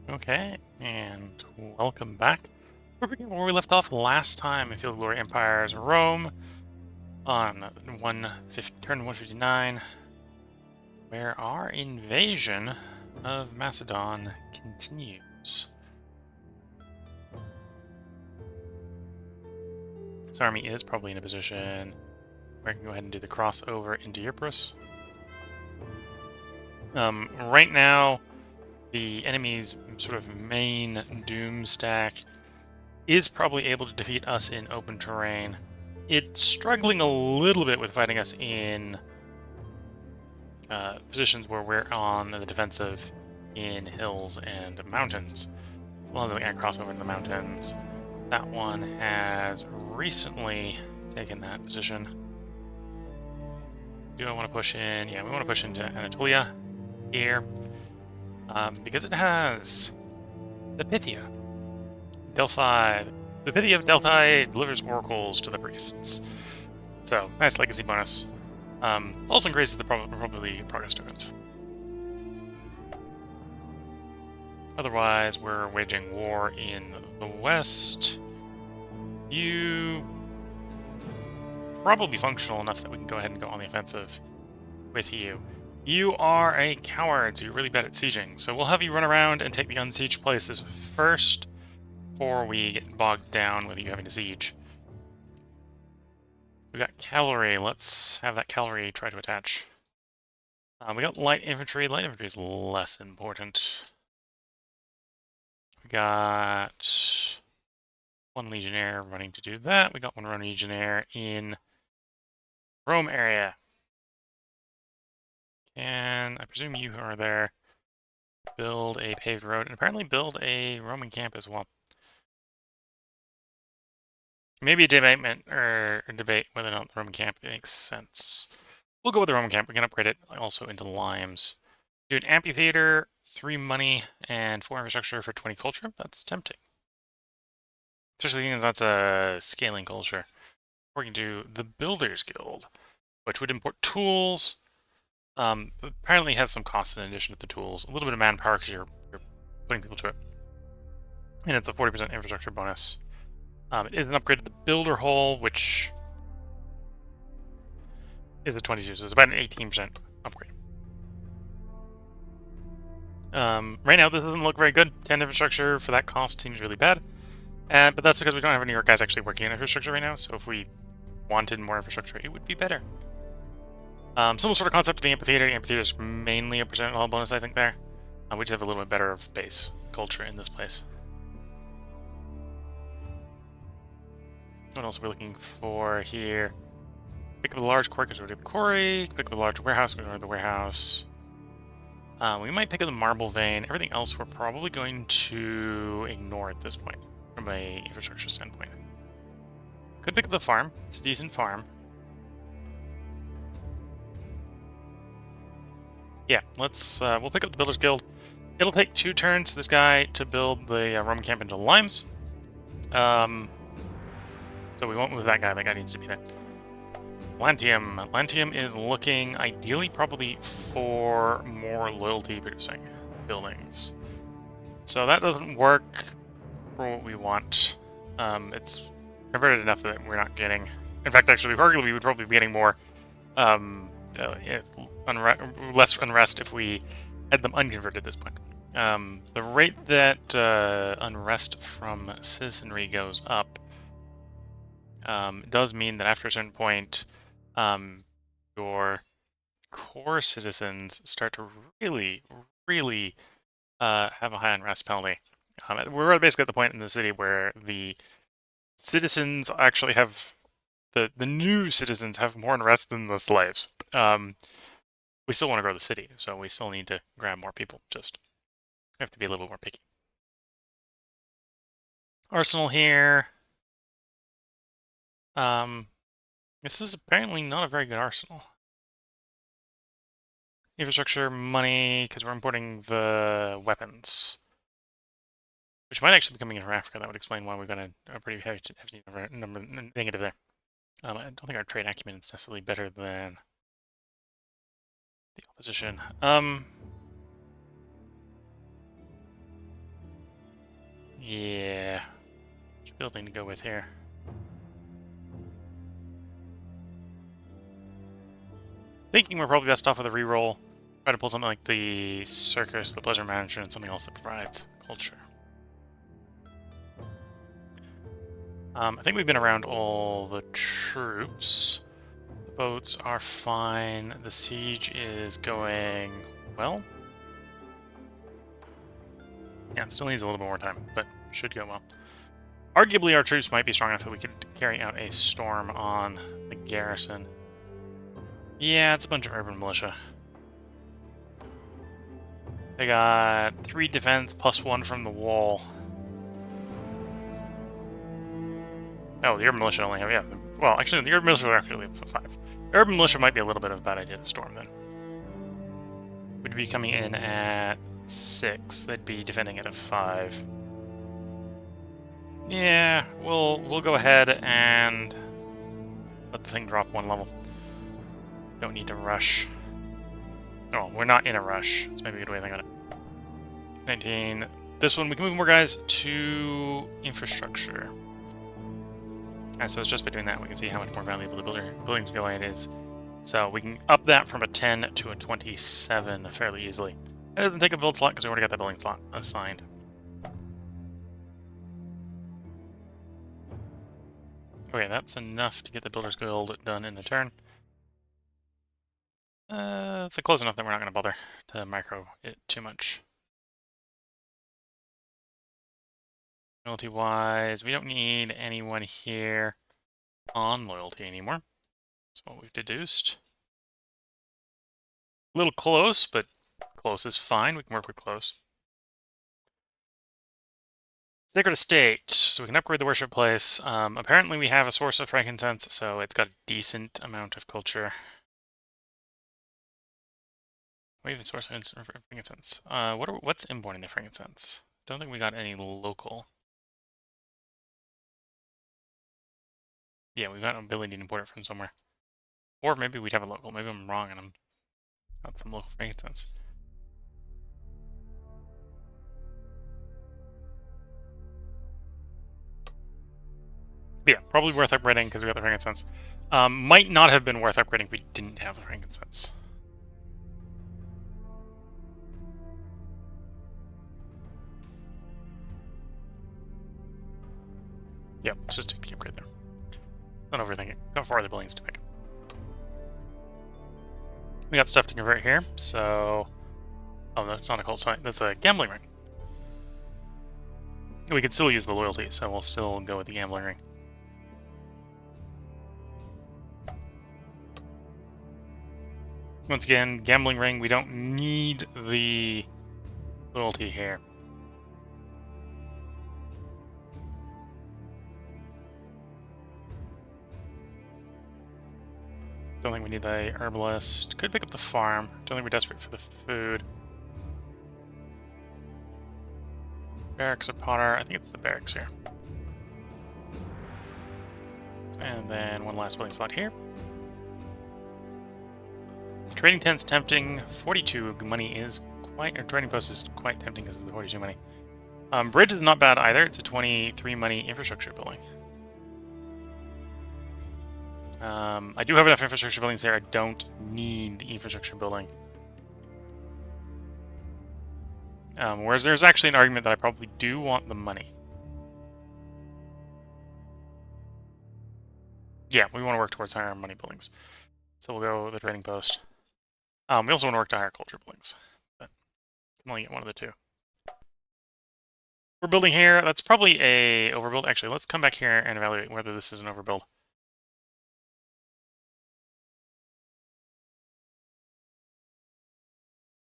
Okay, and welcome back. We're beginning where we left off last time in Field of Glory Empire's Rome on turn 159, where our invasion of Macedon continues. This army is probably in a position where I can go ahead and do the crossover into Ypres. Right now, the enemy's sort of main Doom stack is probably able to defeat us in open terrain. It's struggling a little bit with fighting us in positions where we're on the defensive in hills and mountains. So we'll have to cross over into the mountains. That one has recently taken that position. Do I want to push in? Yeah, we want to push into Anatolia here because it has the Pythia. Delphi. The Pythia of Delphi delivers oracles to the priests. So, nice legacy bonus. Also increases the probability progress tokens. Otherwise, we're waging war in the west. You probably functional enough that we can go ahead and go on the offensive with you. You are a coward, so you're really bad at sieging. So we'll have you run around and take the unsieged places first before we get bogged down with you having to siege. We got cavalry. Let's have that cavalry try to attach. We got light infantry. Light infantry is less important. We got one legionnaire running to do that. We got one legionnaire in Rome area. And I presume you are there. Build a paved road and apparently build a Roman camp as well. Maybe a debate or a debate whether or not the Roman camp makes sense. We'll go with the Roman camp. We can upgrade it also into limes. Do an amphitheater, 3 money, and 4 infrastructure for 20 culture. That's tempting. Especially because that's a scaling culture. We're going to do the Builders Guild, which would import tools. Apparently has some costs in addition to the tools. A little bit of manpower because you're putting people to it. And it's a 40% infrastructure bonus. It is an upgrade to the Builder Hole, which is a 22, so it's about an 18% upgrade. Right now, this doesn't look very good. 10 infrastructure for that cost seems really bad. But that's because we don't have any of our guys actually working in infrastructure right now, so if we wanted more infrastructure, it would be better. Similar sort of concept to the amphitheater. The amphitheater is mainly a percent all bonus, I think, there. We just have a little bit better of base culture in this place. What else are we looking for here? Pick up a large quarry because we're doing the quarry. Pick up a large warehouse because we're the warehouse. We might pick up the marble vein. Everything else we're probably going to ignore at this point from a infrastructure standpoint. Could pick up the farm. It's a decent farm. Yeah, we'll pick up the Builders Guild. It'll take 2 turns for this guy to build the Roman camp into limes. So we won't move that guy. That guy needs to be there. Lantium. Lantium is looking ideally probably for more loyalty producing buildings. So that doesn't work for what we want. It's converted enough that we're not getting... In fact, actually, arguably, we would probably be getting more less unrest if we had them unconverted at this point. The rate that unrest from citizenry goes up does mean that after a certain point, your core citizens start to really, really have a high unrest penalty. We're basically at the point in the city where the citizens actually have the new citizens have more unrest than the slaves. We still want to grow the city, so we still need to grab more people. Just have to be a little more picky. Arsenal here. This is apparently not a very good arsenal. Infrastructure, money, because we're importing the weapons. Which might actually be coming in from Africa. That would explain why we've got a pretty hefty number negative there. I don't think our trade acumen is necessarily better than the opposition. Yeah. Which building to go with here? Thinking we're probably best off with a reroll. Try to pull something like the circus, the pleasure manager, and something else that provides culture. I think we've been around all the troops. The boats are fine. The siege is going well. Yeah, it still needs a little bit more time, but should go well. Arguably, our troops might be strong enough that we could carry out a storm on the garrison. Yeah, it's a bunch of urban militia. They got 3 defense plus 1 from the wall. Oh, the urban militia only have, yeah. Well, actually, the urban militia are actually 5. The urban militia might be a little bit of a bad idea to storm then. We'd be coming in at 6. They'd be defending at a 5. Yeah, we'll go ahead and let the thing drop 1 level. Don't need to rush. Oh, we're not in a rush. That's maybe a good way to think about it. 19. This one, we can move more guys to infrastructure. And so it's just by doing that, we can see how much more valuable the building skill is. So we can up that from a 10 to a 27 fairly easily. It doesn't take a build slot because we already got that building slot assigned. Okay, that's enough to get the Builder's Guild done in a turn. It's close enough that we're not going to bother to micro it too much. Loyalty-wise, we don't need anyone here on loyalty anymore. That's what we've deduced. A little close, but close is fine. We can work with close. Sacred Estate, so we can upgrade the worship place. Apparently we have a source of frankincense, so it's got a decent amount of culture. We have a source of frankincense. What's importing the frankincense? Don't think we got any local. Yeah, we've got an ability to import it from somewhere. Or maybe we'd have a local. Maybe I'm wrong and I'm got some local frankincense. But yeah, probably worth upgrading because we got the frankincense. Might not have been worth upgrading if we didn't have the frankincense. Yep, let's just take the upgrade there. Not overthinking. Got 4 other buildings to pick. We got stuff to convert here, so... Oh, that's not a cult site. That's a gambling ring. We could still use the loyalty, so we'll still go with the gambling ring. Once again, gambling ring, we don't need the loyalty here. Don't think we need the herbalist. Could pick up the farm. Don't think we're desperate for the food. Barracks or Potter? I think it's the barracks here. And then one last building slot here. Trading tent's tempting. 42 money is quite... Or trading post is quite tempting because of the 42 money. Bridge is not bad either. It's a 23 money infrastructure building. I do have enough infrastructure buildings there. I don't need the infrastructure building. Whereas there's actually an argument that I probably do want the money. Yeah, we want to work towards higher money buildings. So we'll go with the trading post. We also want to work to higher culture buildings. But can only get one of the 2. We're building here. That's probably a overbuild. Actually, let's come back here and evaluate whether this is an overbuild.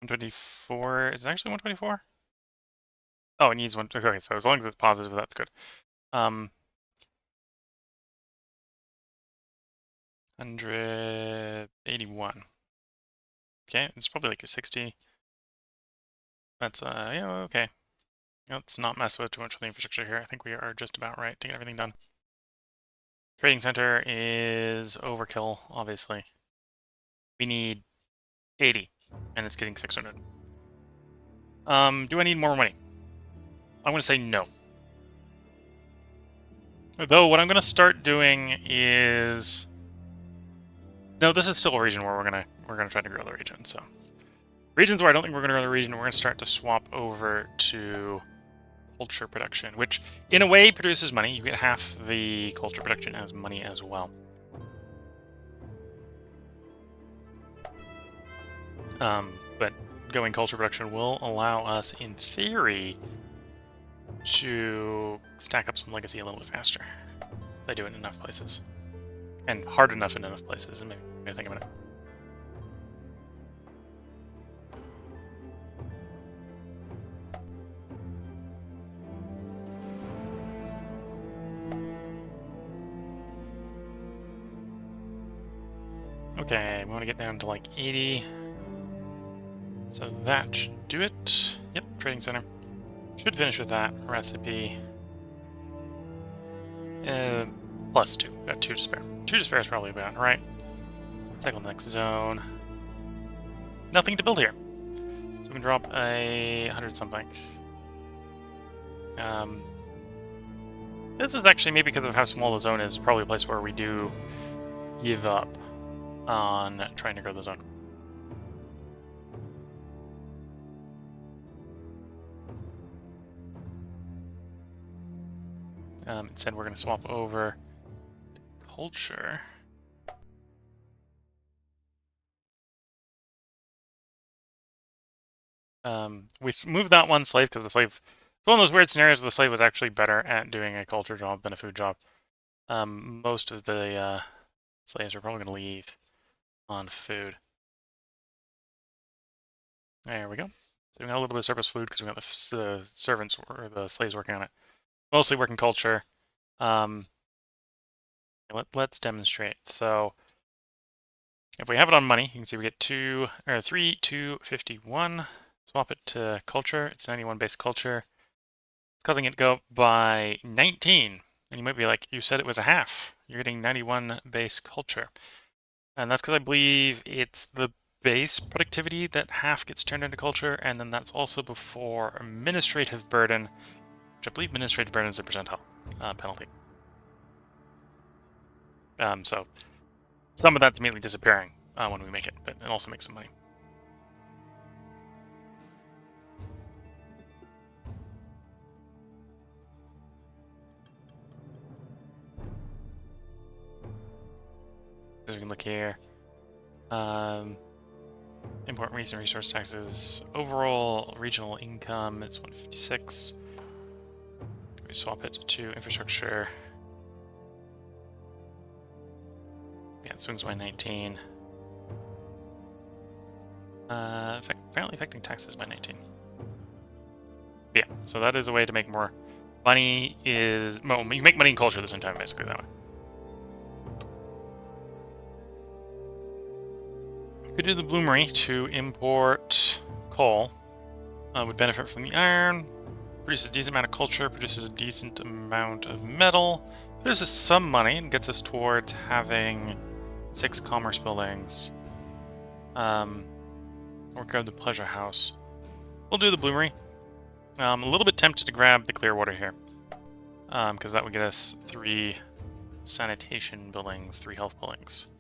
124. Is it actually 124? Oh, it needs 1. Okay, so as long as it's positive, that's good. 181. Okay, it's probably like a 60. That's yeah, okay. Let's not mess with too much with the infrastructure here. I think we are just about right to get everything done. Trading center is overkill, obviously. We need 80, and it's getting 600. Do I need more money? I'm going to say no. Though what I'm going to start doing is... No, this is still a region where we're gonna try to grow the region, so... Regions where I don't think we're going to grow the region, we're going to start to swap over to culture production, which in a way produces money. You get half the culture production as money as well. But going culture production will allow us, in theory, to stack up some legacy a little bit faster. If I do it in enough places. And hard enough in enough places, and maybe think about it. Okay, we want to get down to like 80. So that should do it. Yep, trading center. Should finish with that recipe. Plus 2. Got 2 to spare. 2 to spare is probably about right. Cycle next zone. Nothing to build here. So we can drop a 100 something. This is actually, maybe because of how small the zone is, probably a place where we do give up on trying to grow the zone. Instead, we're going to swap over to culture. We moved that one slave because the slave... It's one of those weird scenarios where the slave was actually better at doing a culture job than a food job. Most of the slaves are probably going to leave on food. There we go. So we got a little bit of surplus food because we got the servants or the slaves working on it. Mostly working culture. Let's demonstrate. So if we have it on money, you can see we get 3,251. Swap it to culture. It's 91 base culture. It's causing it to go up by 19. And you might be like, you said it was a half. You're getting 91 base culture. And that's because I believe it's the base productivity that half gets turned into culture, and then that's also before administrative burden, which I believe administrative burden is a percentile penalty. So some of that's immediately disappearing when we make it, but it also makes some money. As we can look here, import recent resource taxes. Overall regional income is 156. We swap it to infrastructure. Yeah, it swings by 19. Apparently affecting taxes by 19. But yeah, so that is a way to make more money. Well, you make money in culture at the same time, basically, that way. Could do the bloomery to import coal. Would benefit from the iron. Produces a decent amount of culture. Produces a decent amount of metal. Produces some money and gets us towards having 6 commerce buildings. Or grab the pleasure house. We'll do the bloomery. I'm a little bit tempted to grab the clear water here. Because that would get us 3 sanitation buildings, 3 health buildings.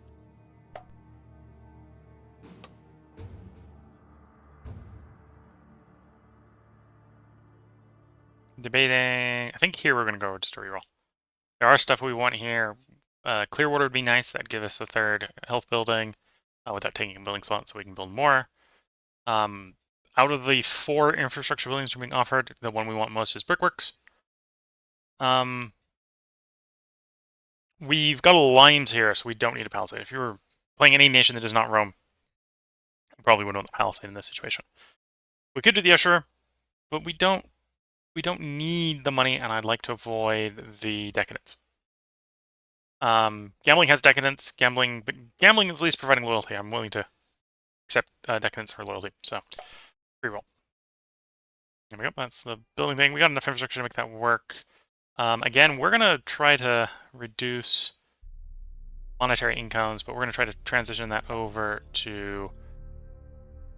Debating. I think here we're going to go just a reroll. There are stuff we want here. Clearwater would be nice. That'd give us a 3rd health building without taking a building slot, so we can build more. Out of the 4 infrastructure buildings we're being offered, the one we want most is Brickworks. We've got a limes here, so we don't need a palisade. If you were playing any nation that does not Rome, you probably wouldn't want the palisade in this situation. We could do the Usher, but we don't need the money, and I'd like to avoid the decadence. Gambling has decadence. Gambling is at least providing loyalty. I'm willing to accept decadence for loyalty. So, reroll. There we go. That's the building thing. We got enough infrastructure to make that work. Again, we're going to try to reduce monetary incomes, but we're going to try to transition that over to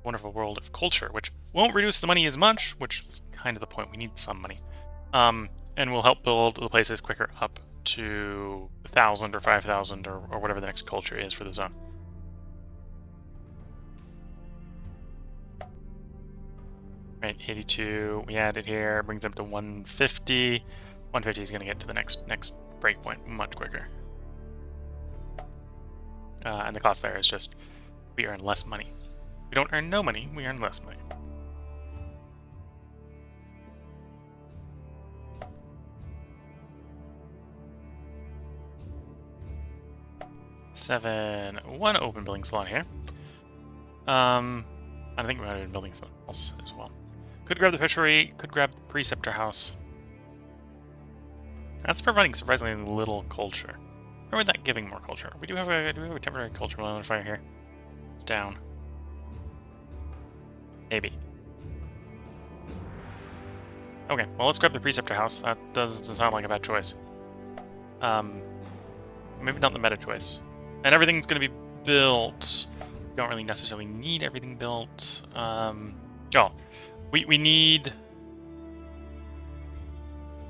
Wonderful World of Culture, which won't reduce the money as much, which is kind of the point. We need some money. And will help build the places quicker up to 1,000 or 5,000 or whatever the next culture is for the zone. Right, 82, we add it here, brings up to 150. 150 is going to get to the next breakpoint much quicker. And the cost there is just, we earn less money. We don't earn no money, we earn less money. One open building slot here. I think we might have been building something else as well. Could grab the fishery, could grab the preceptor house. That's providing surprisingly little culture. Or with that giving more culture? Do we have a temporary culture modifier here? It's down. Maybe. Okay, well let's grab the preceptor house. That doesn't sound like a bad choice. Maybe not the meta choice. And everything's going to be built. We don't really necessarily need everything built. We need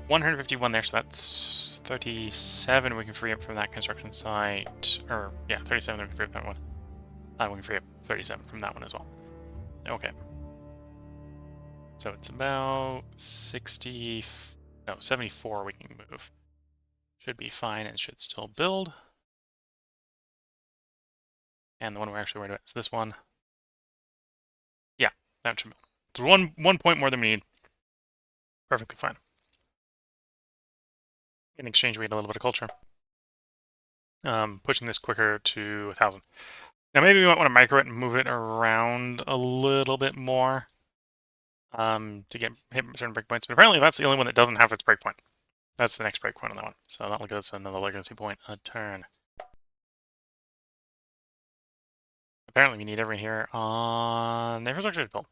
151 there, so that's 37 we can free up from that construction site. Or, yeah, 37 we can free up that one. We can free up 37 from that one as well. Okay. So it's about 74 we can move. Should be fine and should still build. And the one we're actually worried about is this one. Yeah, that should build. So one point more than we need. Perfectly fine. In exchange, we get a little bit of culture. Pushing this quicker to 1,000. Now maybe we might want to micro it and move it around a little bit more to hit certain breakpoints. But apparently that's the only one that doesn't have its breakpoint. That's the next breakpoint on that one. So that'll give us another legacy point a turn. Apparently we need everyone here on infrastructure to build.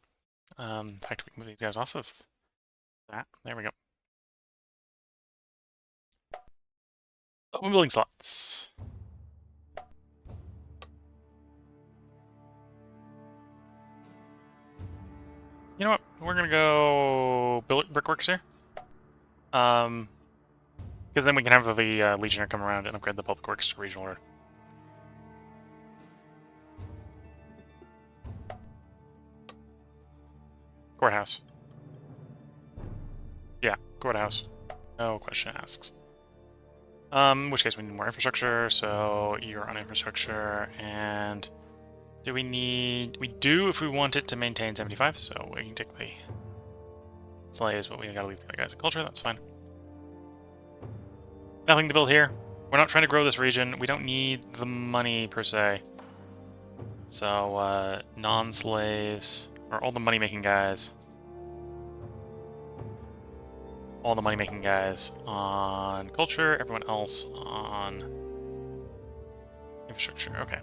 In fact, we can move these guys off of that. There we go. Open building slots. You know what? We're gonna go brickworks here. Because then we can have the Legionnaire come around and upgrade the public works to regional order. Courthouse. Yeah, courthouse. No question asks. In which case we need more infrastructure, so you're on infrastructure, and do we need... We do if we want it to maintain 75, so we can take the slaves, but we gotta leave the other guys in culture, that's fine. Nothing to build here. We're not trying to grow this region. We don't need the money, per se. So, non-slaves, or all the money-making guys. All the money-making guys on culture, everyone else on infrastructure. Okay.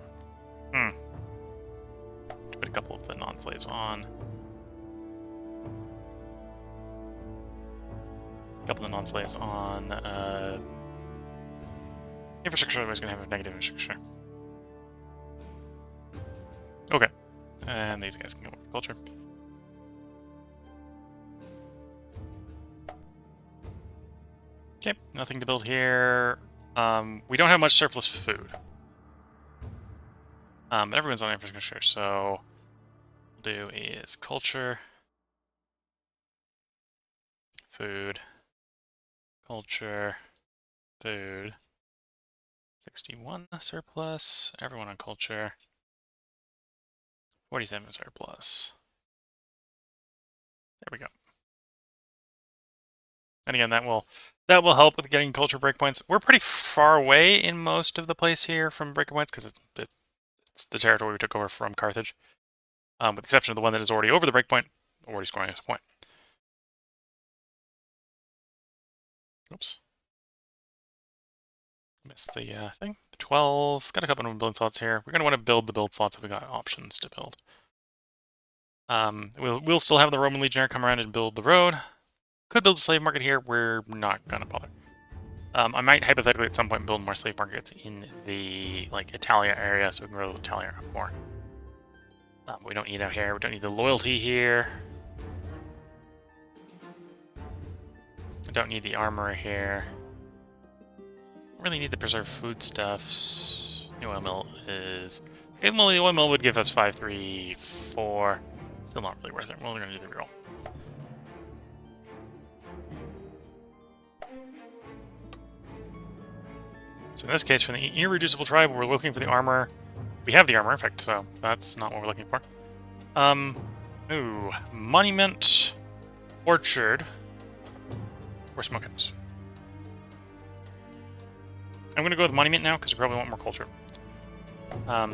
Put a couple of the non-slaves on. A couple of the non-slaves on infrastructure, otherwise going to have a negative infrastructure. Okay. And these guys can go with culture. Okay, nothing to build here. We don't have much surplus food. But everyone's on infrastructure, so what we'll do is culture, food, culture, food, 61 surplus, everyone on culture, 47 surplus. There we go. And again, that will help with getting culture breakpoints. We're pretty far away in most of the place here from breakpoints because it's the territory we took over from Carthage. With the exception of the one that is already over the breakpoint, already scoring us a point. Oops. Missed the thing. 12. Got a couple of building slots here. We're going to want to build the build slots if we got options to build. We'll still have the Roman Legionnaire come around and build the road. Could build a slave market here. We're not going to bother. I might hypothetically at some point build more slave markets in the Italia area so we can grow Italia more. We don't need out here. We don't need the loyalty here. We don't need the armor here. really need to preserve foodstuffs. New oil mill is... The oil mill would give us 5, 3, 4. Still not really worth it. Well, we're going to do the reroll. So in this case, for the irreducible tribe, we're looking for the armor. We have the armor, in fact, so that's not what we're looking for. Ooh, monument, orchard, or smokehouse. I'm going to go with monument now because we probably want more culture.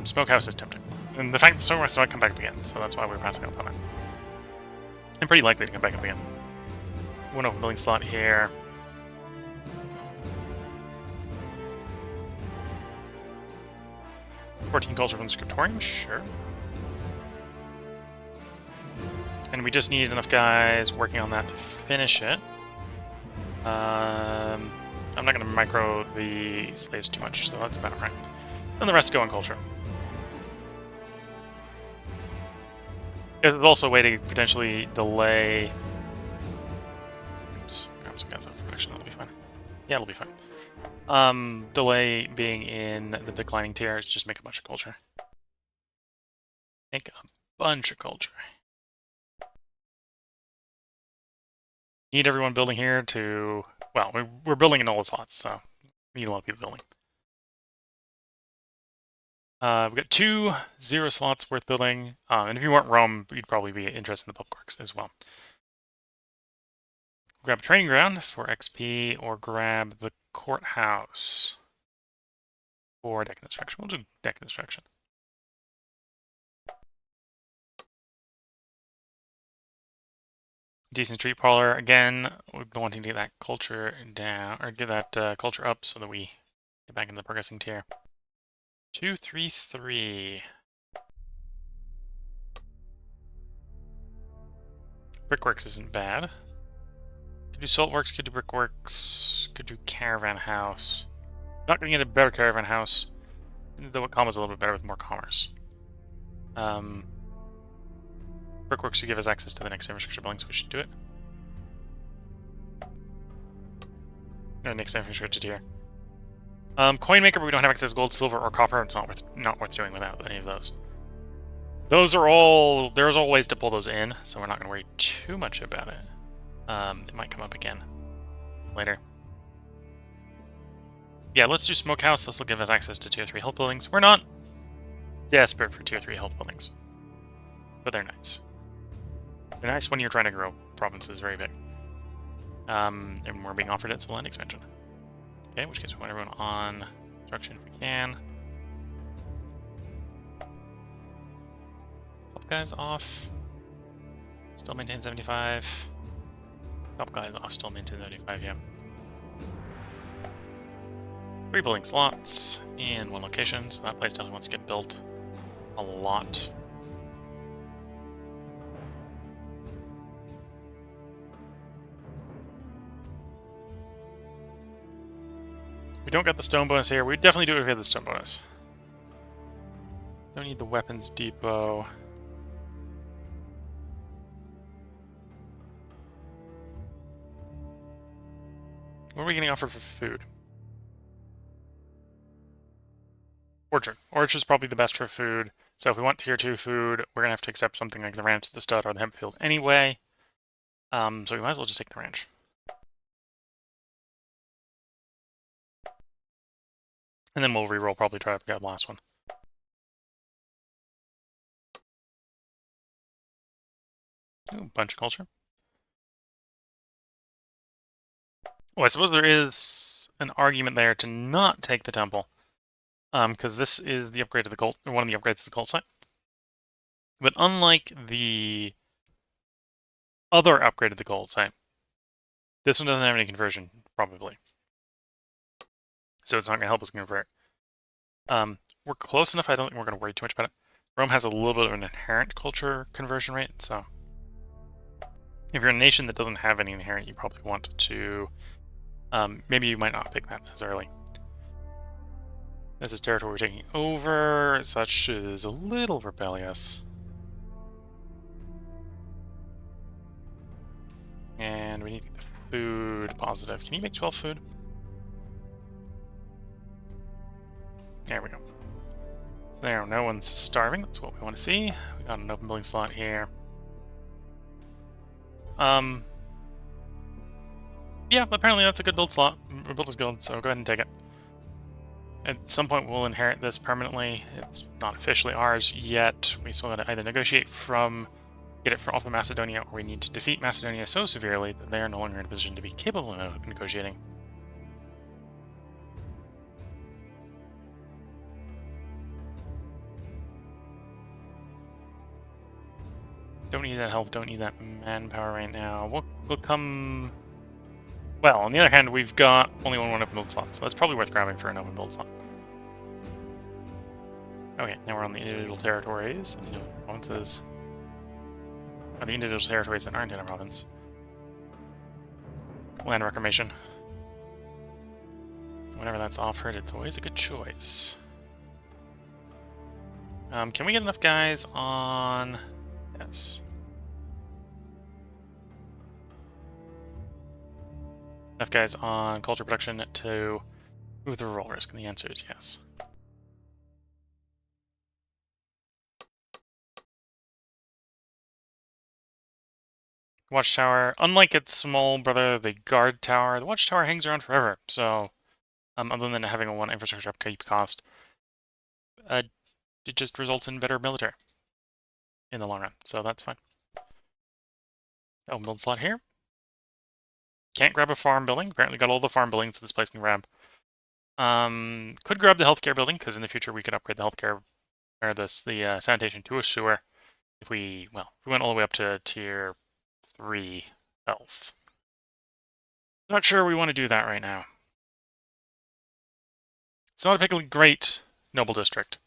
Smokehouse is tempting, and the fact that smokehouse might come back up again, so that's why we're passing up on it. I'm pretty likely to come back up again. One open building slot here. $14 culture from the scriptorium, sure. And we just need enough guys working on that to finish it. I'm not going to micro the slaves too much, so that's about right. And the rest go on culture. There's also a way to potentially delay... Oops, grab some guys off production, that'll be fine. Yeah, it'll be fine. Delay being in the declining tier is just make a bunch of culture. Make a bunch of culture. Need everyone building here to... Well, we're building in all the slots, so we need a lot of people building. We've got 2 0 slots worth building, and if you weren't Rome, you'd probably be interested in the public works as well. Grab a training ground for XP, or grab the courthouse for deck construction. We'll do deck construction. Decent street parlor. Again, we're wanting to get that culture down, or get that culture up so that we get back in the progressing tier. 2, 3, 3. Brickworks isn't bad. Could do saltworks, could do brickworks, could do caravan house. Not gonna get a better caravan house, though it combos a little bit better with more commerce. Brickworks should give us access to the next infrastructure building, so we should do it. Next infrastructure tier. Coinmaker, but we don't have access to gold, silver, or copper. It's not worth doing without any of those. Those are all... There's all ways to pull those in, so we're not going to worry too much about it. It might come up again later. Yeah, let's do Smokehouse. This will give us access to Tier 3 health buildings. We're not desperate for Tier 3 health buildings, but they're nice. They're nice when you're trying to grow provinces very big. And we're being offered it, so land expansion. Okay, in which case we want everyone on construction if we can. Couple guys off. Still maintain 75. Couple guys off, still maintain 75, yeah. 3 building slots in 1 location, so that place definitely wants to get built a lot. We don't get the stone bonus here. We definitely do it if we had the stone bonus. Don't need the weapons depot. What are we getting offered for food? Orchard. Orchard's probably the best for food. So if we want tier 2 food, we're going to have to accept something like the ranch, the stud, or the hemp field anyway. So we might as well just take the ranch. And then we'll reroll, probably try to grab the last one. Ooh, bunch of culture. Oh, I suppose there is an argument there to not take the temple. Because this is the upgrade to the cult, or one of the upgrades to the cult site. But unlike the other upgrade to the cult site, this one doesn't have any conversion, probably. So it's not going to help us convert. We're close enough, I don't think we're going to worry too much about it. Rome has a little bit of an inherent culture conversion rate, so... If you're a nation that doesn't have any inherent, you probably want to... maybe you might not pick that as early. This is territory we're taking over. Such is a little rebellious. And we need to get the food positive. Can you make 12 food? There we go. So there, no one's starving. That's what we want to see. We got an open building slot here. Yeah, apparently that's a good build slot. Builder's Guild, so go ahead and take it. At some point we'll inherit this permanently. It's not officially ours yet. We still gotta either negotiate from, get it off of Macedonia, or we need to defeat Macedonia so severely that they are no longer in a position to be capable of negotiating. Don't need that health, don't need that manpower right now. We'll come... Well, on the other hand, we've got only one open build slot, so that's probably worth grabbing for an open build slot. Okay, now we're on the individual territories. Individual provinces. Oh, the individual territories that aren't in a province. Land reclamation. Whenever that's offered, it's always a good choice. Can we get enough guys on... Yes. Enough guys on culture production to move the revolt risk? And the answer is yes. Watchtower, unlike its small brother, the guard tower, the watchtower hangs around forever. So, other than having a 1 infrastructure upkeep cost, it just results in better military in the long run. So that's fine. Oh, build slot here. Can't grab a farm building. Apparently got all the farm buildings this place can grab. Could grab the healthcare building, because in the future we could upgrade the healthcare, or the sanitation to a sewer if we went all the way up to tier 3 health. Not sure we want to do that right now. It's not a particularly great noble district.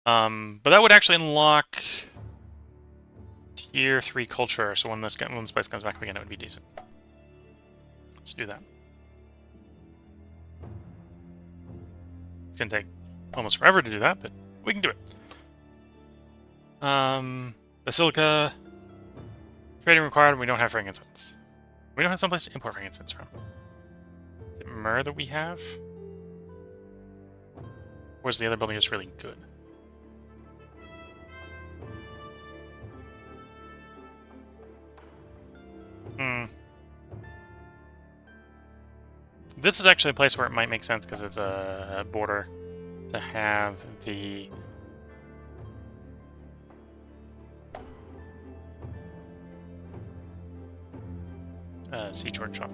But that would actually unlock tier 3 culture, so when this place comes back again, it would be decent. Let's do that. It's gonna take almost forever to do that, but we can do it. Basilica. Trading required, we don't have frankincense. We don't have someplace to import frankincense from. Is it myrrh that we have? Or is the other building just really good? This is actually a place where it might make sense because it's a border to have the... siege workshop.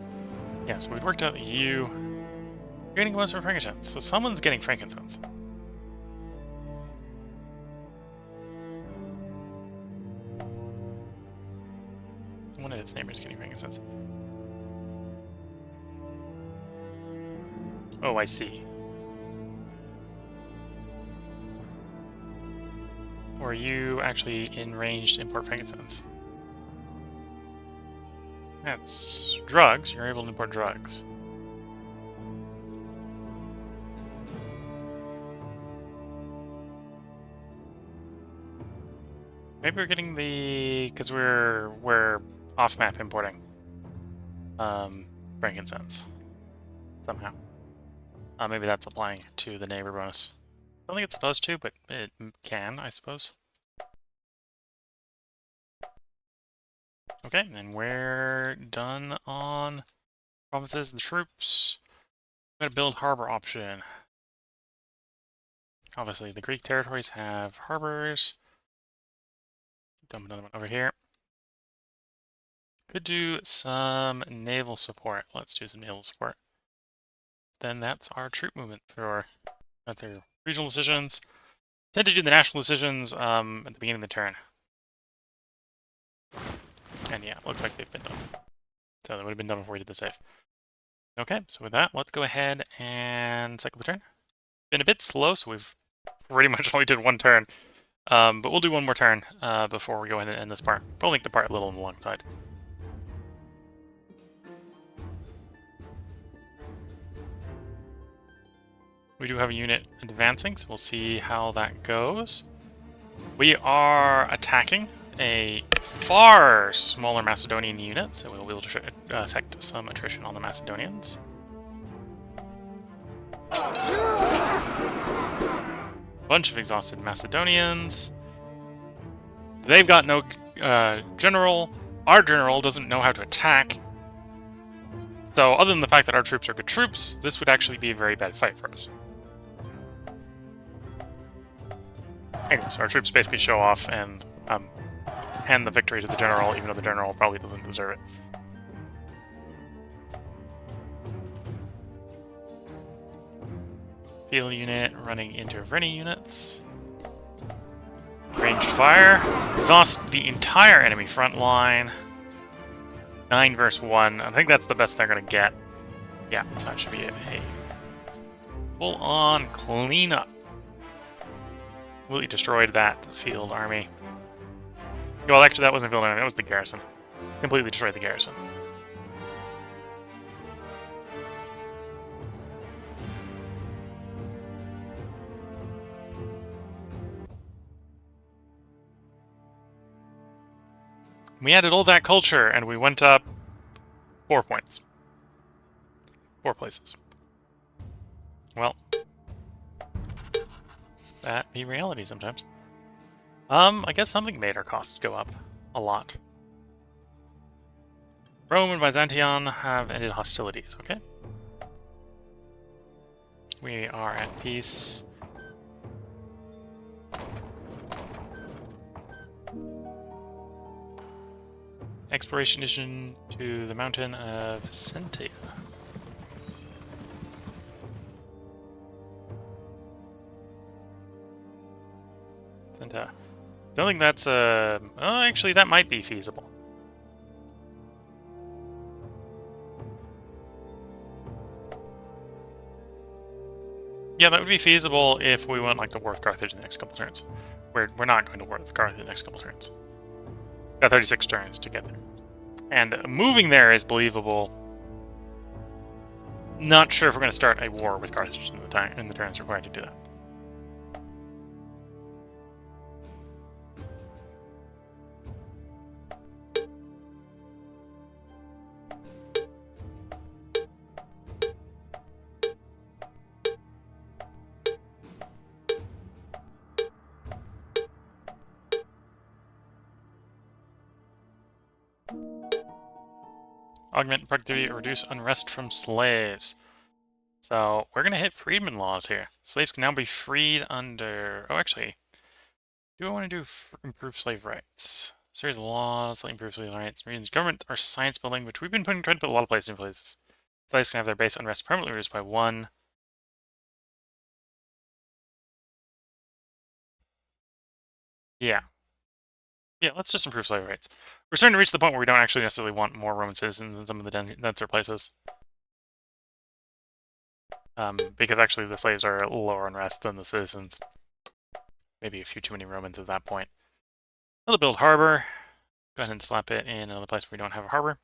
Yeah, so we'd worked out that you're getting most for frankincense. So someone's getting frankincense. One of its neighbors getting frankincense. Oh, I see. Or are you actually in range to import frankincense? That's drugs. You're able to import drugs. Maybe we're getting the... because we're off-map importing frankincense somehow. Maybe that's applying to the neighbor bonus. I don't think it's supposed to, but it can, I suppose. Okay, and we're done on provinces and troops. I'm gonna build harbor option. Obviously, the Greek territories have harbors. Dump another one over here. Could do some naval support. Let's do some naval support. Then that's our troop movement for... that's our regional decisions. Tend to do the national decisions at the beginning of the turn. And yeah, looks like they've been done. So they would have been done before we did the save. Okay, so with that, let's go ahead and cycle the turn. Been a bit slow, so we've pretty much only did one turn. But we'll do one more turn before we go ahead and end this part. We'll link the part a little on the long side. We do have a unit advancing, so we'll see how that goes. We are attacking a far smaller Macedonian unit, so we'll be able to affect some attrition on the Macedonians. Bunch of exhausted Macedonians. They've got no general. Our general doesn't know how to attack. So other than the fact that our troops are good troops, this would actually be a very bad fight for us. Anyways, our troops basically show off and hand the victory to the general, even though the general probably doesn't deserve it. Field unit running into Vreni units. Ranged fire. Exhaust the entire enemy front line. 9 versus 1. I think that's the best they're going to get. Yeah, that should be it. Hey. Full-on cleanup. Completely destroyed that field army. Well, actually, that wasn't field army. That was the garrison. Completely destroyed the garrison. We added all that culture, and we went up 4 points. 4 places. Well, that be reality sometimes. I guess something made our costs go up a lot. Rome and Byzantium have ended hostilities, okay? We are at peace. Exploration mission to the mountain of Sentia. Sentia. Don't think that's oh, actually, that might be feasible. Yeah, that would be feasible if we went like to war with Carthage in the next couple turns. We're not going to war with Carthage in the next couple turns. Got 36 turns to get there. And moving there is believable. Not sure if we're going to start a war with Carthage in the turns required to do that. Augment productivity or reduce unrest from slaves. So we're going to hit freedmen laws here. Slaves can now be freed under... Oh, actually, do I want to do improve slave rights? Series of laws that improve slave rights. Regions, government or science building, which we've been trying to put a lot of places in places. Slaves can have their base unrest permanently reduced by 1. Yeah. Yeah, let's just improve slave rights. We're starting to reach the point where we don't actually necessarily want more Roman citizens in some of the denser places. Because actually the slaves are lower unrest than the citizens. Maybe a few too many Romans at that point. Another build harbor. Go ahead and slap it in another place where we don't have a harbor.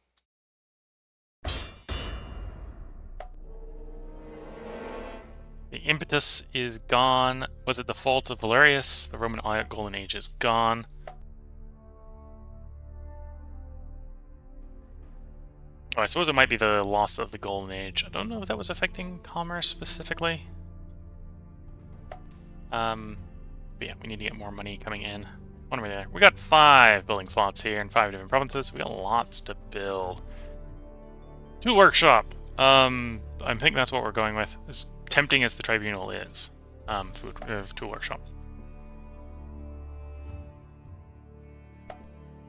The impetus is gone. Was it the fault of Valerius? The Roman Golden Age is gone. Oh, I suppose it might be the loss of the Golden Age. I don't know if that was affecting commerce specifically. But yeah, we need to get more money coming in. What are we there? We got 5 building slots here in 5 different provinces. We got lots to build. Tool workshop. I think that's what we're going with. As tempting as the tribunal is, tool workshop.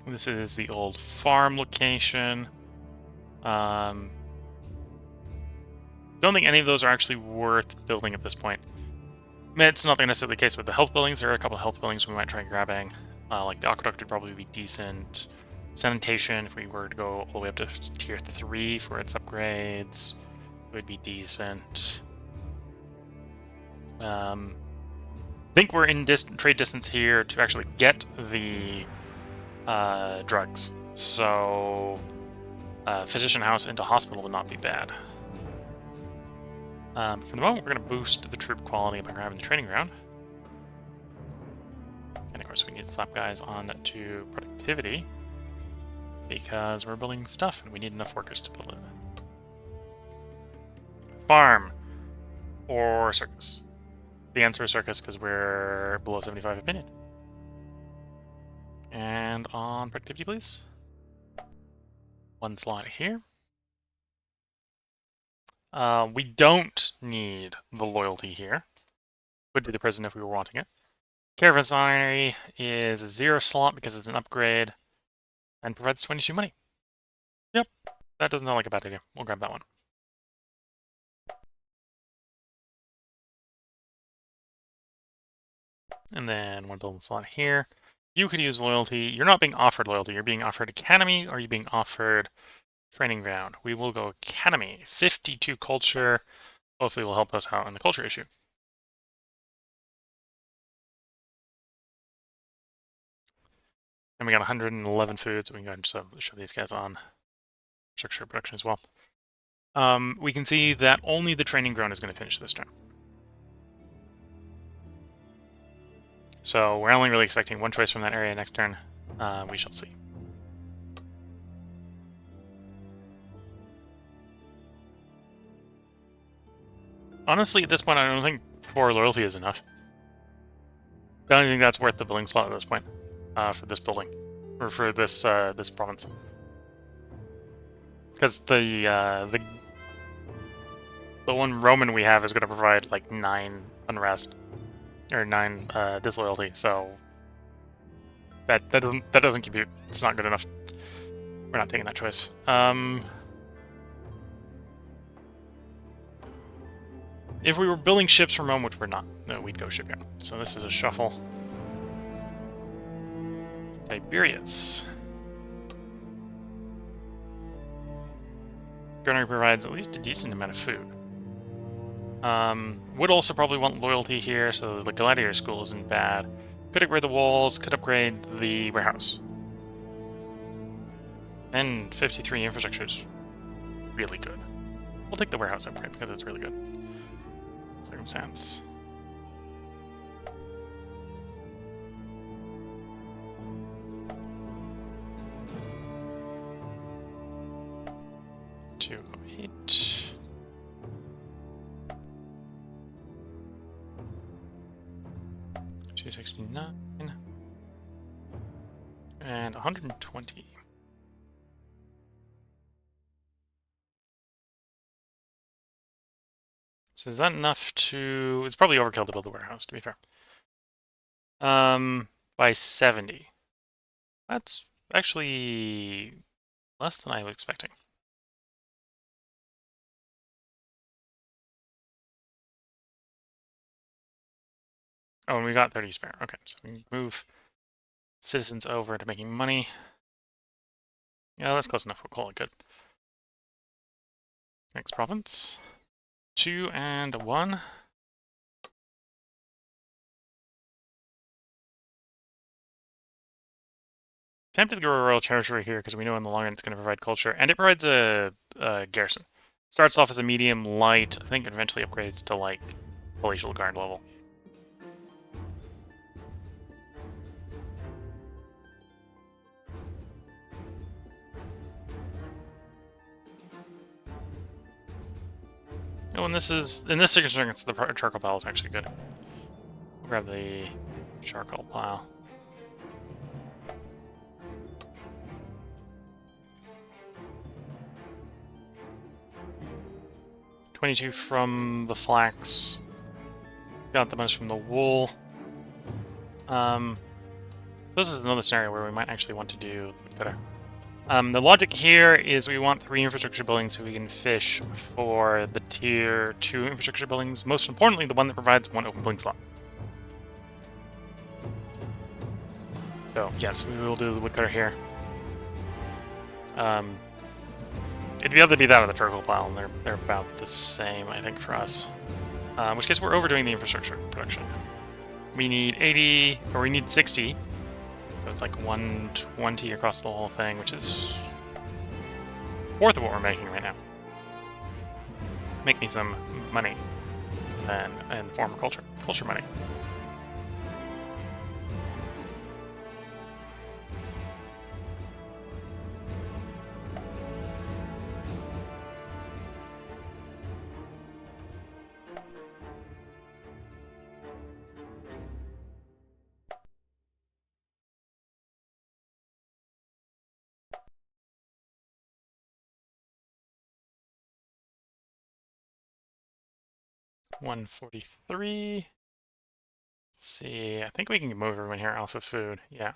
This is the old farm location. Don't think any of those are actually worth building at this point. I mean, it's not necessarily the case with the health buildings. There are a couple of health buildings we might try grabbing. Like the aqueduct would probably be decent. Sanitation, if we were to go all the way up to tier 3 for its upgrades, would be decent. I think we're in trade distance here to actually get the drugs. So physician house into hospital would not be bad. For the moment, we're going to boost the troop quality by grabbing the training ground. And of course, we need to slap guys on to productivity because we're building stuff and we need enough workers to build it. Farm or circus. the answer is circus because we're below 75 opinion. And on productivity, please. 1 slot here. We don't need the loyalty here. Would be the prison if we were wanting it. Caravanserai is a 0 slot because it's an upgrade and provides 22 money. Yep, that doesn't sound like a bad idea. We'll grab that one. And then 1 building slot here. You could use loyalty. You're not being offered loyalty. You're being offered academy, or you're being offered training ground. We will go academy. 52 culture. Hopefully will help us out on the culture issue. And we got 111 food, so we can go ahead and just show these guys on structure production as well. We can see that only the training ground is going to finish this turn. So we're only really expecting 1 choice from that area next turn. We shall see. Honestly, at this point, I don't think 4 loyalty is enough. I don't think that's worth the building slot at this point for this building, or for this this province, because the one Roman we have is going to provide like 9 unrest or 9 disloyalty, so that doesn't give you. It's not good enough. We're not taking that choice. If we were building ships from Rome, which we're not, no, we'd go shipyard. So this is a shuffle. Tiberius. Gunnery provides at least a decent amount of food. Would also probably want loyalty here, so the Gladiator School isn't bad. Could upgrade the walls, could upgrade the warehouse. And 53 infrastructure is really good. We'll take the warehouse upgrade because it's really good. Circumstance. $208. $269 and 120. So is that enough to... It's probably overkill to build the warehouse, to be fair. By 70. That's actually less than I was expecting. Oh, and we got 30 spare. Okay, so we can move citizens over to making money. Yeah, that's close enough. We'll call it good. Next province. 2 and 1. Tempted to go a Royal Treasury here because we know in the long run it's going to provide culture, and it provides a garrison. Starts off as a medium light. I think it eventually upgrades to like palatial guard level. Oh, and this circumstance, the charcoal pile is actually good. We'll grab the charcoal pile. $22 from the flax. Got the most from the wool. So this is another scenario where we might actually want to do better. The logic here is we want 3 infrastructure buildings so we can fish for the tier 2 infrastructure buildings. Most importantly, the one that provides 1 open building slot. So yes, we will do the woodcutter here. It'd be able to be that or the charcoal pile, and they're about the same, I think, for us. In which case we're overdoing the infrastructure production. We need 80, or we need 60. So it's like 120 across the whole thing, which is 1/4 of what we're making right now. Make me some money, and form of culture money. 143. Let's see, I think we can move everyone here off of food. Yeah.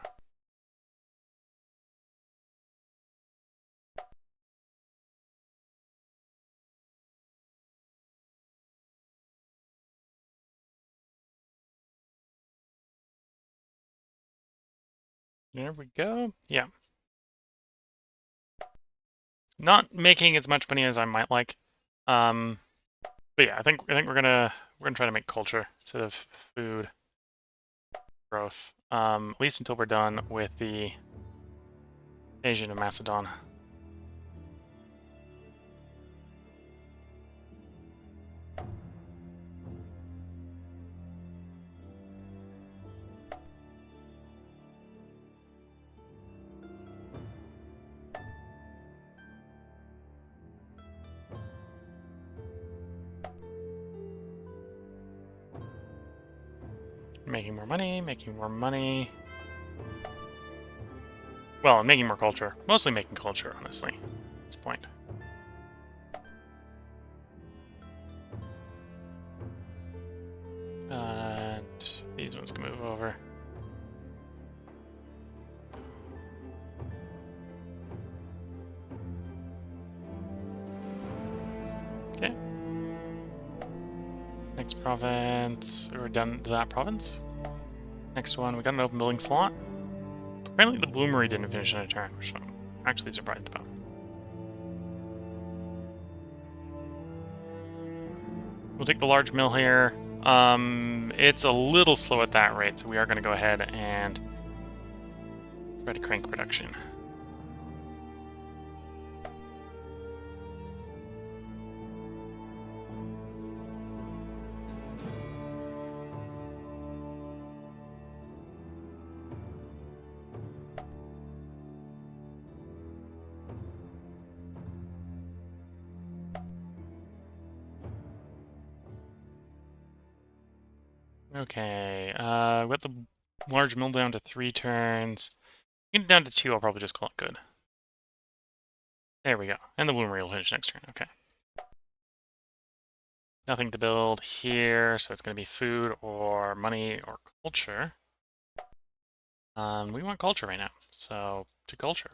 There we go. Yeah. Not making as much money as I might like. But yeah, I think we're gonna try to make culture instead of food growth. At least until we're done with the invasion of Macedon. Making more money, making more money. Well, making more culture. Mostly making culture, honestly, at this point. And these ones can move over. Okay. Next province. We're done to that province. Next one, we got an open building slot. Apparently the bloomery didn't finish in a turn, which I'm actually surprised about. We'll take the large mill here. It's a little slow at that rate, so we are going to go ahead and try to crank production. Okay, we got the large mill down to 3 turns. Get it down to 2, I'll probably just call it good. There we go. And the bloomery will finish next turn, okay. Nothing to build here, so it's going to be food or money or culture. We want culture right now, so to culture.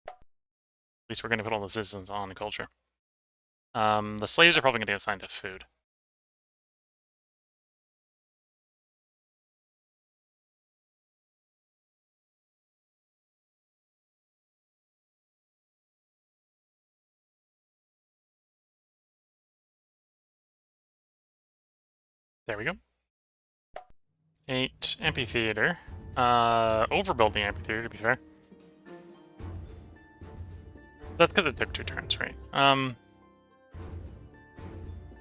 At least we're going to put all the citizens on culture. The slaves are probably going to be assigned to food. There we go. 8 amphitheater. Overbuild the amphitheater, to be fair. That's because it took 2 turns, right?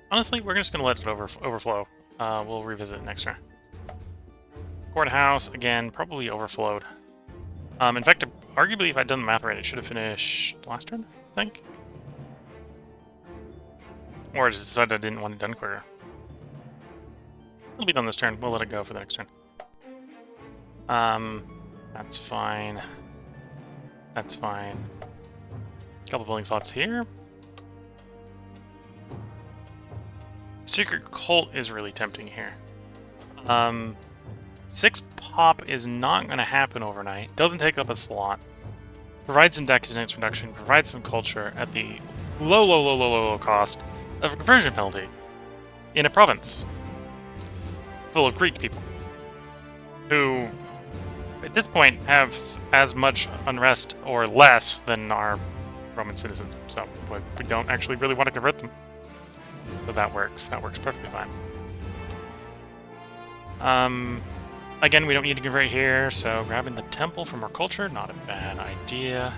Honestly, we're just going to let it overflow. We'll revisit it next turn. Courthouse, again, probably overflowed. In fact, arguably, if I'd done the math right, it should have finished last turn, I think. Or I just decided I didn't want it done quicker. It'll be done this turn. We'll let it go for the next turn. That's fine. That's fine. Couple building slots here. Secret Cult is really tempting here. 6 pop is not going to happen overnight. Doesn't take up a slot. Provides some decadence reduction. Provides some culture at the low cost of a conversion penalty in a province full of Greek people who, at this point, have as much unrest or less than our Roman citizens. So we don't actually really want to convert them. So that works. That works perfectly fine. Again, we don't need to convert here, so grabbing the temple for more culture, not a bad idea.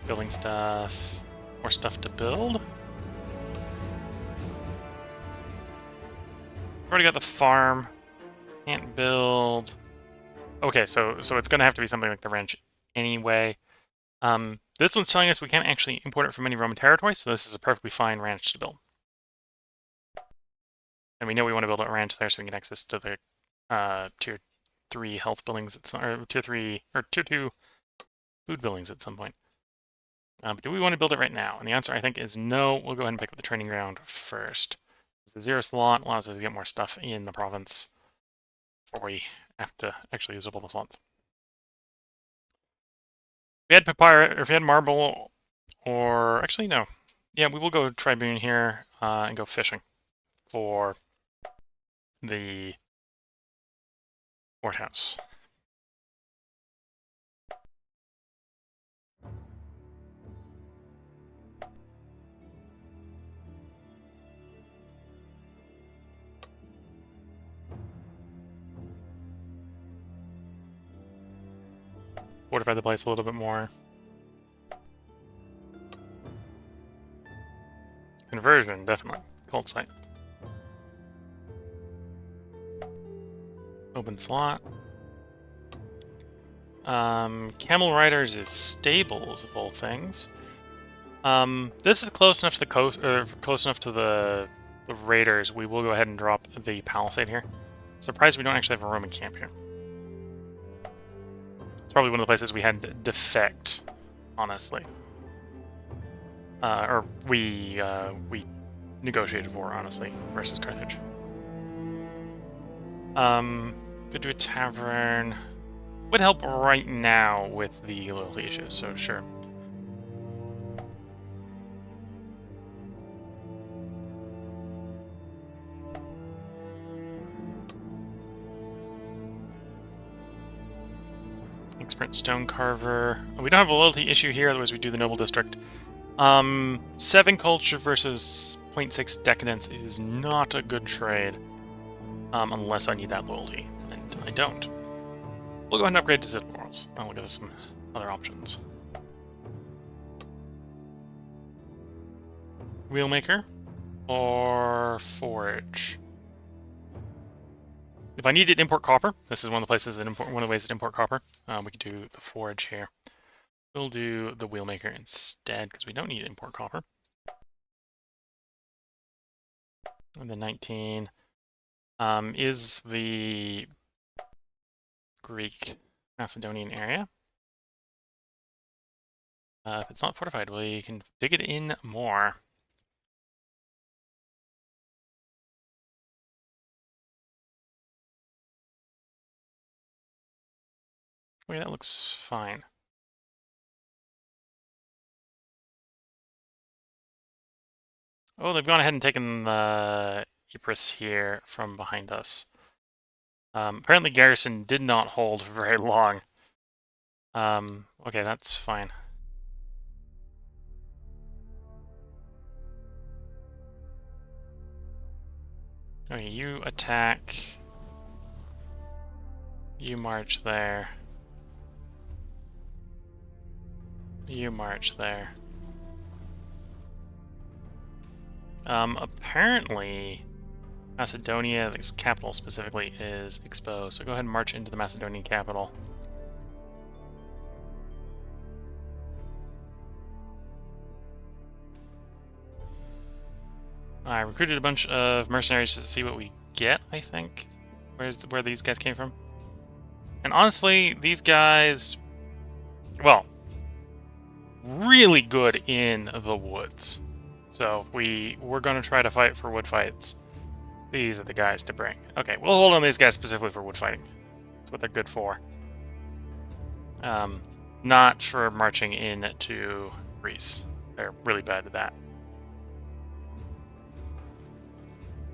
Building stuff. More stuff to build. Already got the farm. Can't build. Okay, so it's gonna have to be something like the ranch anyway. This one's telling us we can't actually import it from any Roman territory, so this is a perfectly fine ranch to build. And we know we want to build a ranch there so we can get access to the tier 3 health buildings, or tier 3 or tier 2 food buildings at some point. But do we want to build it right now? And the answer, I think, is no. We'll go ahead and pick up the training ground first. The 0 slot allows us to get more stuff in the province before we have to actually use up all the slots. If we had papyrus, or if we had marble, or actually no. Yeah, we will go tribune here and go fishing for the courthouse. Fortify the place a little bit more. Conversion, definitely. Cold site. Open slot. Camel Riders is stables of all things. This is close enough to the coast, or close enough to the raiders. We will go ahead and drop the palisade here. Surprised we don't actually have a Roman camp here. It's probably one of the places we had to defect, honestly. Or we negotiated for, honestly, versus Carthage. Could do a tavern. Would help right now with the loyalty issues, so sure. Expert stone carver. We don't have a loyalty issue here, otherwise we do the noble district. 7 culture versus 0.6 decadence is not a good trade. Unless I need that loyalty, and I don't. We'll go ahead and upgrade to Citadel Morals. That'll give us some other options. Wheelmaker or forge. If I needed import copper, this is one of the places that one of the ways to import copper. We could do the forge here. We'll do the wheelmaker instead because we don't need import copper. And then 19 is the Greek Macedonian area. If it's not fortified, we can dig it in more. Okay, that looks fine. Oh, they've gone ahead and taken the Ypres here from behind us. Apparently garrison did not hold for very long. Okay, that's fine. Okay, you attack. You march there. You march there. Apparently Macedonia, the capital specifically, is exposed. So go ahead and march into the Macedonian capital. I recruited a bunch of mercenaries to see what we get, I think. Where these guys came from. And honestly, these guys, well, really good in the woods. So if we're going to try to fight for wood fights, these are the guys to bring. Okay, we'll hold on these guys specifically for wood fighting. That's what they're good for. Not for marching into Greece. They're really bad at that.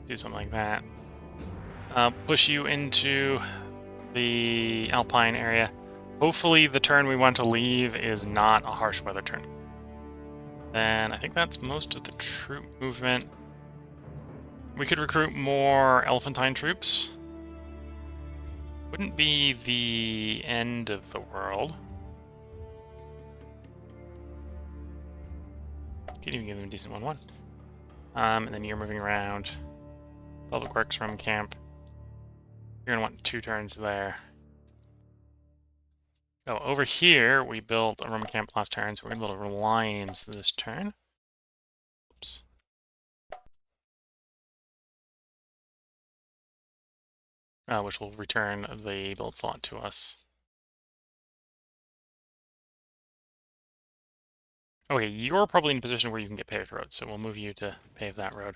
Do something like that. Push you into the Alpine area. Hopefully the turn we want to leave is not a harsh weather turn. Then I think that's most of the troop movement. We could recruit more Elephantine troops. Wouldn't be the end of the world. Could even give them a decent 1-1. And then you're moving around. Public Works Roman camp. You're gonna want 2 turns there. Oh, over here we built a Roman camp last turn, so we're gonna build a Limes this turn. Oops. Which will return the build slot to us. Okay, you're probably in a position where you can get paved roads, so we'll move you to pave that road.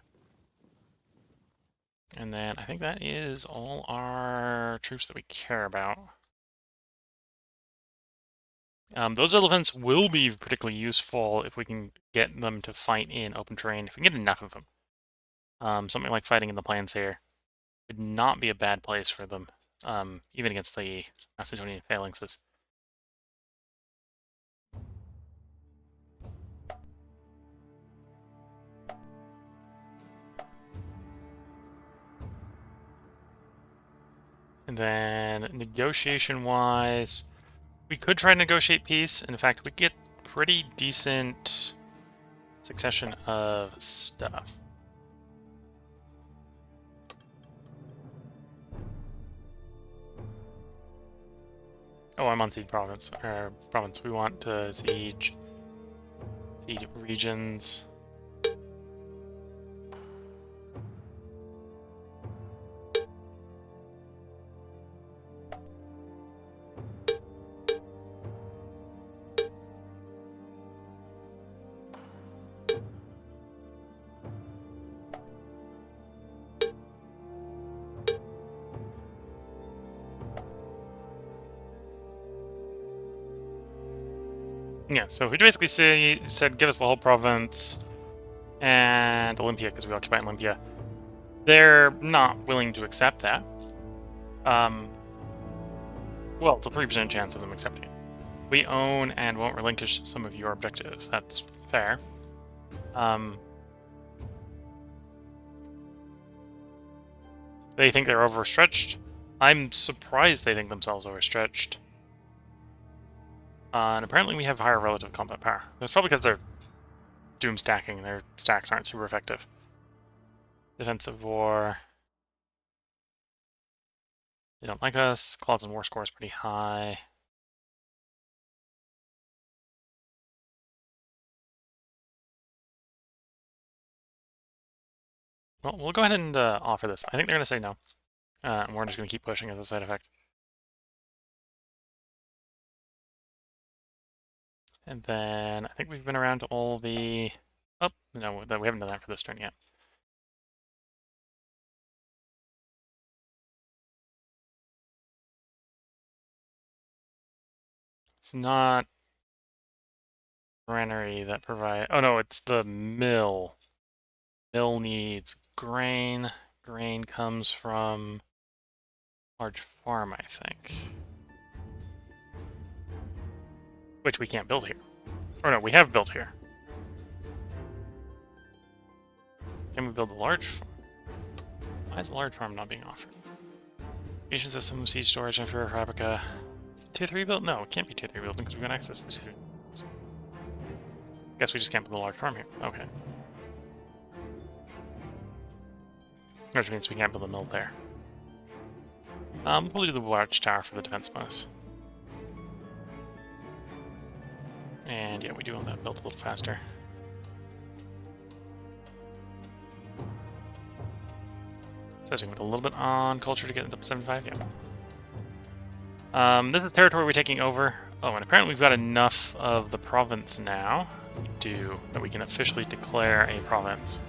And then I think that is all our troops that we care about. Those elephants will be particularly useful if we can get them to fight in open terrain, if we can get enough of them. Something like fighting in the plains here would not be a bad place for them, even against the Macedonian phalanxes. And then negotiation-wise, we could try to negotiate peace. And in fact, we get pretty decent succession of stuff. Oh, I'm on siege province. Province. We want to siege regions. Yeah, so we basically said give us the whole province and Olympia because we occupy Olympia. They're not willing to accept that. Well, it's a 3% chance of them accepting it. We own and won't relinquish some of your objectives. That's fair. They think they're overstretched. I'm surprised they think themselves overstretched. And apparently we have higher relative combat power. That's probably because they're doom stacking. Their stacks aren't super effective. Defensive war. They don't like us. Clause and war score is pretty high. Well, we'll go ahead and offer this. I think they're going to say no. And we're just going to keep pushing as a side effect. And then I think we've been around to all the... Oh, no, we haven't done that for this turn yet. It's not granary that provide... Oh no, it's the mill. Mill needs grain. Grain comes from large farm, I think. Which we can't build here. Or no, we have built here. Can we build a large farm? Why is a large farm not being offered? Irrigation system, seed storage, and for fabrica. Is it tier 3 built? No, it can't be tier 3 built because we've got access to tier 3. Guess we just can't build a large farm here. Okay. Which means we can't build a mill there. We'll do the watchtower for the defense bonus. And yeah, we do want that built a little faster. So I think a little bit on culture to get into 75, yeah. This is territory we're taking over. Oh, and apparently we've got enough of the province now. We do, that we can officially declare a province.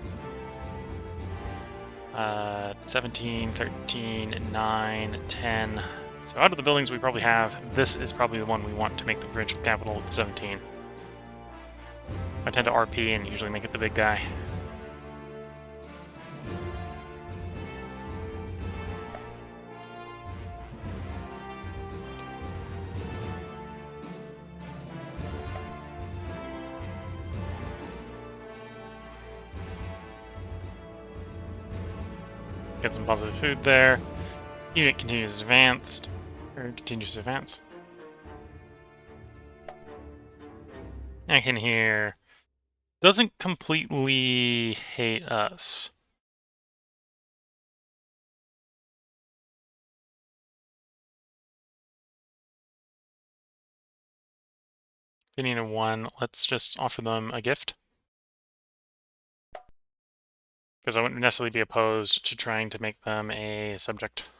17, 13, 9, 10. So out of the buildings we probably have, this is probably the one we want to make the provincial capital with 17. I tend to RP and usually make it the big guy. Get some positive food there. Unit continues advanced, or continues to advance. Anakin here doesn't completely hate us. Opinion of 1, let's just offer them a gift. Because I wouldn't necessarily be opposed to trying to make them a subject.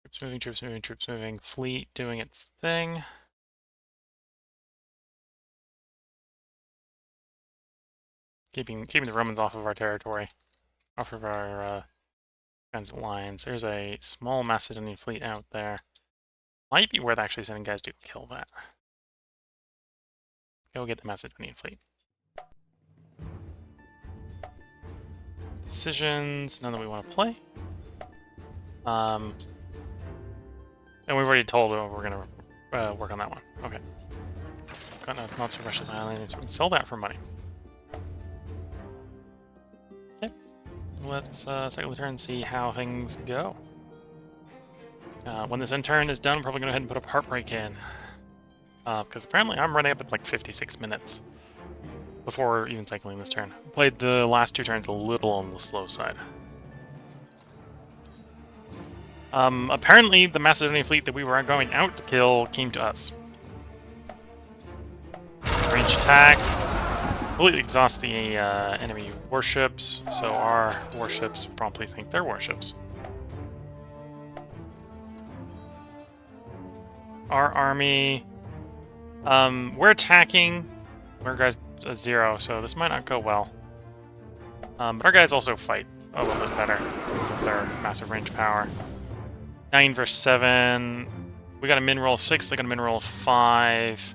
Troops moving, troops moving, troops moving. Fleet doing its thing. keeping the Romans off of our territory, off of our transit lines. There's a small Macedonian fleet out there. Might be worth actually sending guys to kill that. Go get the Macedonian fleet. Decisions, none that we want to play. And we've already told we're going to work on that one. Okay. Got not so Russia's island. Sell that for money. Okay. Let's cycle the turn and see how things go. When this end turn is done, I'm probably going to go ahead and put a heartbreak in. Because apparently I'm running up at like 56 minutes before even cycling this turn. Played the last 2 turns a little on the slow side. Apparently the Macedonian fleet that we were going out to kill came to us. Range attack. Completely exhaust the enemy warships, so our warships promptly sink their warships. Our army... we're attacking. Our guys 0, so this might not go well. But our guys also fight a little bit better because of their massive range power. 9 versus 7. We got a min roll 6, they got a min roll 5.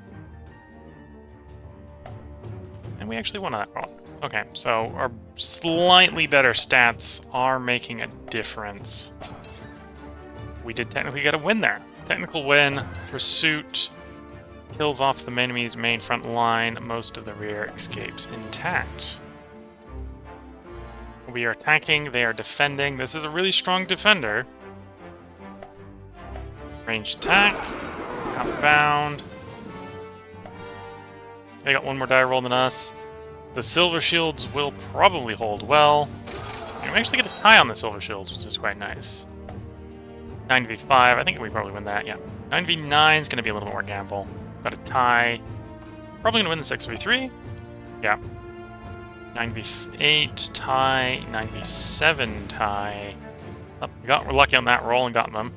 And we actually won on that roll. Okay, so our slightly better stats are making a difference. We did technically get a win there. Technical win, pursuit, kills off the enemy's main front line, most of the rear escapes intact. We are attacking, they are defending. This is a really strong defender. Ranged attack, outbound. They got one more die roll than us. The Silver Shields will probably hold well. And we actually get a tie on the Silver Shields, which is quite nice. 9v5, I think we probably win that, yeah. 9v9 is going to be a little bit more gamble. Got a tie. Probably going to win the 6v3. Yeah. 9v8 tie, 9v7 tie. Oh, we're lucky on that roll and got them.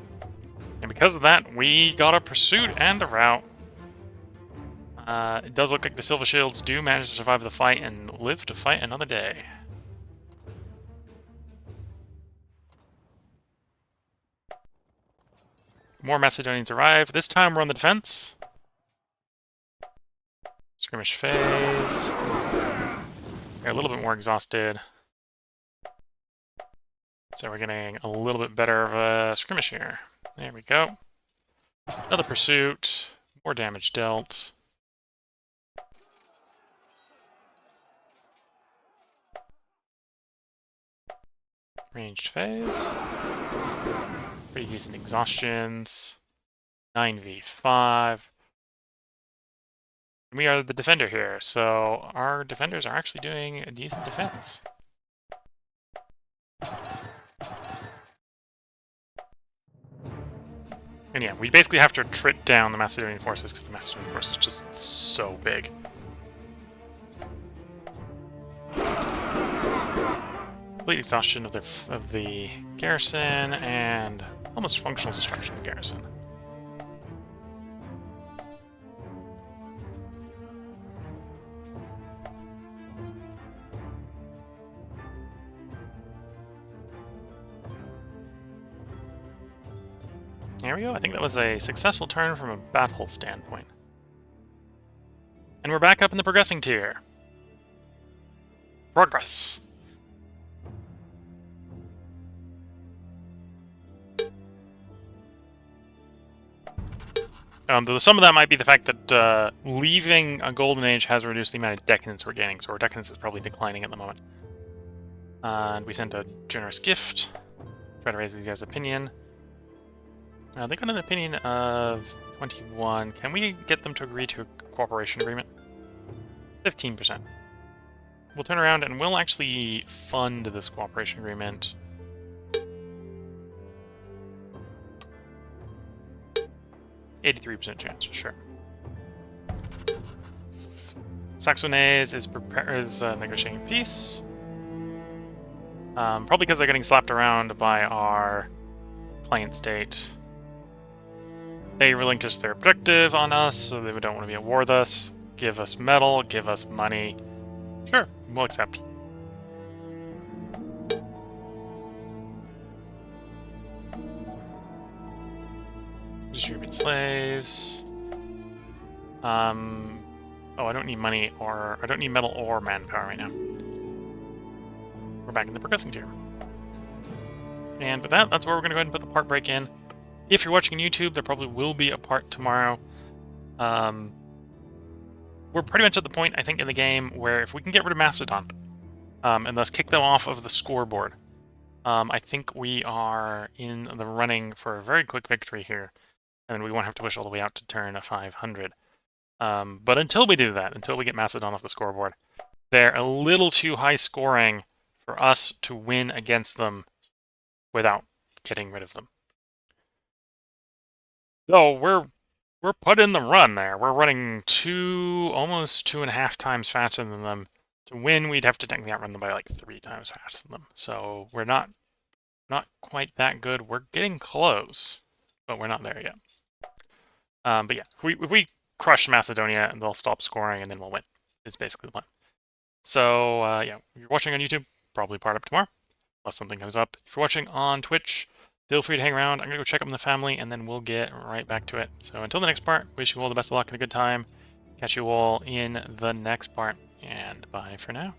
And because of that, we got a pursuit and a rout. It does look like the Silver Shields do manage to survive the fight and live to fight another day. More Macedonians arrive. This time we're on the defense. Skirmish phase. We're a little bit more exhausted. So we're getting a little bit better of a skirmish here. There we go. Another pursuit. More damage dealt. Ranged phase. Pretty decent exhaustions. 9v5. We are the defender here, so our defenders are actually doing a decent defense. And yeah, we basically have to trit down the Macedonian forces because the Macedonian force is just so big. Complete exhaustion of the garrison and almost functional destruction of the garrison. There we go. I think that was a successful turn from a battle standpoint. And we're back up in the progressing tier. Progress. Some of that might be the fact that leaving a golden age has reduced the amount of decadence we're gaining, so our decadence is probably declining at the moment. And we sent a generous gift. Try to raise you guys' opinion. They got an opinion of 21. Can we get them to agree to a cooperation agreement? 15%. We'll turn around and we'll actually fund this cooperation agreement. %chance, sure. Saxonese is negotiating peace. Probably because they're getting slapped around by our client state. They relinquish their objective on us, so they don't want to be at war with us. Give us metal, give us money. Sure, we'll accept. Distribute slaves. Oh, I don't need money or I don't need metal or manpower right now. We're back in the progressing tier. And with that, that's where we're going to go ahead and put the part break in. If you're watching on YouTube, there probably will be a part tomorrow. We're pretty much at the point, I think, in the game where if we can get rid of Macedon, and thus kick them off of the scoreboard, I think we are in the running for a very quick victory here, and we won't have to push all the way out to turn a 500. But until we do that, until we get Macedon off the scoreboard, they're a little too high scoring for us to win against them without getting rid of them. So we're put in the run there. We're running almost 2.5 times faster than them. To win, we'd have to technically outrun them by like 3 times faster than them. So we're not quite that good. We're getting close, but we're not there yet. But yeah, if we crush Macedonia, and they'll stop scoring, and then we'll win. It's basically the plan. So yeah, if you're watching on YouTube, probably part up tomorrow, unless something comes up. If you're watching on Twitch, feel free to hang around. I'm going to go check up on the family, and then we'll get right back to it. So until the next part, wish you all the best of luck and a good time. Catch you all in the next part, and bye for now.